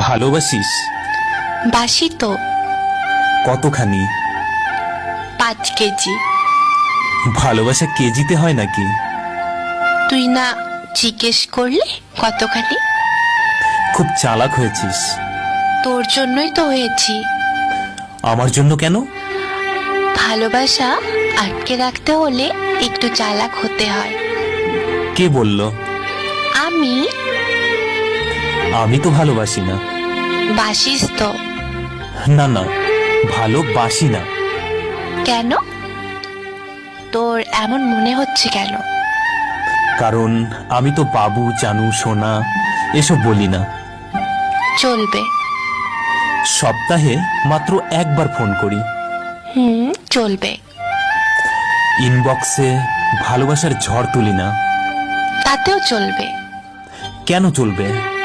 ভালোবাসিস? বাসি তো। কতখানি? 5 কেজি। ভালোবাসা কেজিতে হয় নাকি? তুই না জিজ্ঞেস করলে কতখানি? খুব চালাক হয়েছিস। তোর জন্যই তো হয়েছি। আমার জন্য কেন? ভালোবাসা আটকে রাখতে হলে একটু চালাক হতে হয়। কে বলল? আমি। আমি তো ভালোবাসি না। বাসিস তো। না না, ভালোবাসি না। কেন? তোর এমন মনে হচ্ছে কেন? কারণ আমি তো বাবু, জানু, সোনা এসব বলি না। চলবে। সপ্তাহে মাত্র একবার ফোন করি। চলবে। ইনবক্সে ভালোবাসার ঝড় তুলি না। তাতেও চলবে। কেন চলবে?